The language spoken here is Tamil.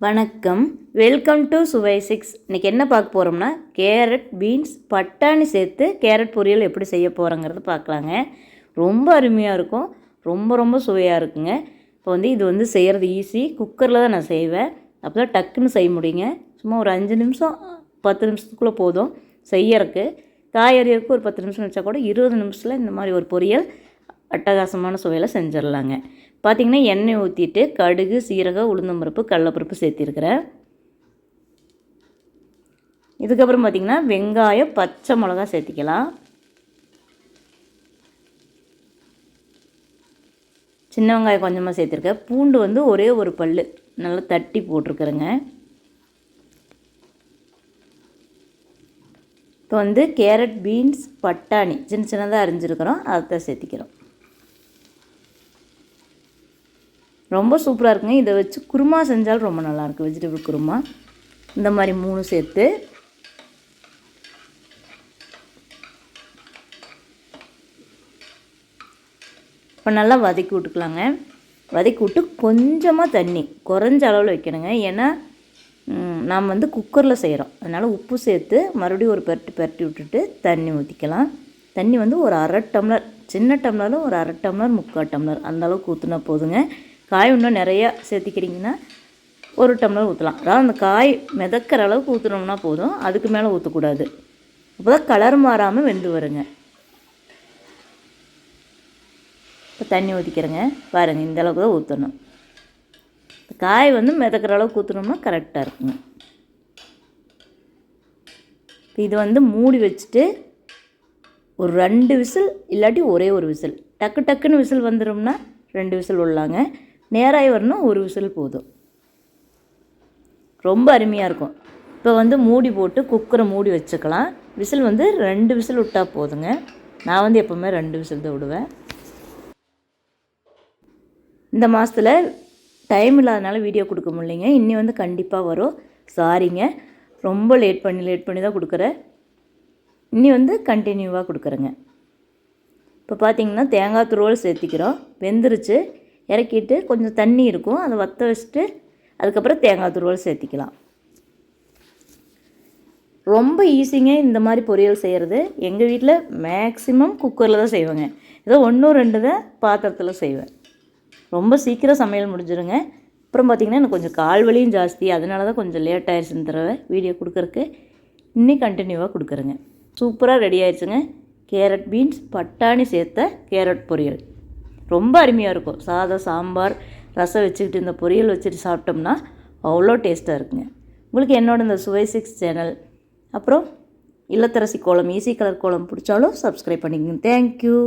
வணக்கம், வெல்கம் டு சுவை 6. இன்றைக்கி என்ன பார்க்க போகிறோம்னா, கேரட், பீன்ஸ், பட்டாணி சேர்த்து கேரட் பொரியல் எப்படி செய்ய போகிறோங்கிறது பார்க்கலாங்க. ரொம்ப அருமையாக இருக்கும், ரொம்ப சுவையாக இருக்குங்க. இப்போ இது செய்கிறது ஈஸி. குக்கரில் தான் நான் செய்வேன். அப்போ தான் டக்குன்னு செய்ய முடியுங்க. சும்மா ஒரு 5 நிமிஷம் 10 நிமிஷத்துக்குள்ளே போதும் செய்யறதுக்கு. காய்கறிக்கு ஒரு 10 நிமிஷம் வச்சா கூட 20 நிமிஷத்தில் இந்த மாதிரி ஒரு பொரியல் அட்டகாசமான சுவையில் செஞ்சிடலாங்க. பார்த்திங்கன்னா எண்ணெய் ஊற்றிட்டு கடுகு, சீரகம், உளுந்தம்பருப்பு, கடலைப்பருப்பு சேர்த்திருக்கிறேன். இதுக்கப்புறம் பார்த்திங்கன்னா வெங்காயம், பச்சை மிளகா சேர்த்திக்கலாம். சின்ன வெங்காயம் கொஞ்சமாக சேர்த்துருக்கேன். பூண்டு ஒரே ஒரு பல் நல்லா தட்டி போட்டிருக்கிறேங்க. இப்போ கேரட், பீன்ஸ், பட்டாணி சின்ன சின்னதாக அரிஞ்சிருக்கிறோம், அதை சேர்த்திக்கிறோம். ரொம்ப சூப்பராக இருக்குங்க. இதை வச்சு குருமா செஞ்சாலும் ரொம்ப நல்லாயிருக்கும். வெஜிடபிள் குருமா இந்த மாதிரி 3 சேர்த்து இப்போ நல்லா வதக்கி விட்டுக்கலாங்க. வதக்கி விட்டு கொஞ்சமாக தண்ணி குறைஞ்ச அளவில் வைக்கணுங்க. ஏன்னா நாம் குக்கரில் செய்கிறோம், அதனால் உப்பு சேர்த்து மறுபடியும் ஒரு பெரட்டி விட்டுட்டு தண்ணி ஊற்றிக்கலாம். தண்ணி ஒரு 1/2 டம்ளர், சின்ன டம்ளரும் ஒரு 1/2 டம்ளர், 3/4 டம்ளர் அந்தளவுக்கு ஊற்றினா போதுங்க. காய் இன்னும் நிறையா சேர்த்திக்கிறீங்கன்னா 1 டம்ளர் ஊற்றலாம். அதாவது அந்த காய் மிதக்கிற அளவுக்கு ஊற்றினோம்னா போதும், அதுக்கு மேலே ஊற்றக்கூடாது. அப்போ தான் கலர் மாறாமல் வெந்து வருங்க. இப்போ தண்ணி ஊற்றிக்கிறேங்க. பாருங்கள், இந்த அளவுக்கு தான் ஊற்றணும். காய் மிதக்கிற அளவுக்கு ஊற்றினோம்னா கரெக்டாக இருக்குங்க. இது மூடி வச்சுட்டு ஒரு 2 விசில் இல்லாட்டி ஒரே ஒரு விசில், டக்குன்னு விசில் வந்துடும்னா 2 விசில் விடலாங்க. நேராக வரணும், 1 விசில் போதும். ரொம்ப அருமையாக இருக்கும். இப்போ மூடி போட்டு குக்கரை மூடி வச்சுக்கலாம். விசில் 2 விசில் விட்டால் போதுங்க. நான் எப்போவுமே 2 விசில் தான் விடுவேன். இந்த மாதத்தில் டைம் இல்லாதனால வீடியோ கொடுக்க முடியலைங்க. இன்னி கண்டிப்பாக வரும், சாரிங்க. ரொம்ப லேட் பண்ணி தான் கொடுக்குறேன். இன்னி கண்டினியூவாக கொடுக்குறேங்க. இப்போ பார்த்திங்கன்னா தேங்காய் துருவல் சேர்த்திக்கிறோம். வெந்துருச்சு. இறக்கிட்டு கொஞ்சம் தண்ணி இருக்கும், அதை வற்ற வச்சுட்டு அதுக்கப்புறம் தேங்காய் துருவல் சேர்த்திக்கலாம். ரொம்ப ஈஸிங்க இந்த மாதிரி பொரியல் செய்கிறது. எங்கள் வீட்டில் மேக்ஸிமம் குக்கரில் தான் செய்வேங்க. ஏதோ 1-2 தான் பாத்திரத்தில் செய்வேன். ரொம்ப சீக்கிரம் சமையல் முடிஞ்சிருங்க. அப்புறம் பார்த்திங்கன்னா எனக்கு கொஞ்சம் கால் வலியும் ஜாஸ்தி, அதனால தான் கொஞ்சம் லேட் ஆயிடுச்சுன்னு தடவை வீடியோ கொடுக்குறக்கு. இன்னும் கண்டினியூவாக கொடுக்குறேங்க. சூப்பராக ரெடி ஆயிடுச்சுங்க. கேரட், பீன்ஸ், பட்டாணி சேர்த்த கேரட் பொரியல் ரொம்ப அருமையாக இருக்கும். சாதம், சாம்பார், ரசம் வச்சுக்கிட்டு இந்த பொரியல் வச்சுட்டு சாப்பிட்டோம்னா அவ்வளோ டேஸ்ட்டாக இருக்குங்க. உங்களுக்கு என்னோட இந்த சுவை 6 சேனல், அப்புறம் இல்லத்தரசி கோலம், ஈஸி கலர் கோலம் பிடிச்சாலும் சப்ஸ்கிரைப் பண்ணிக்கோங்க. தேங்க்யூ.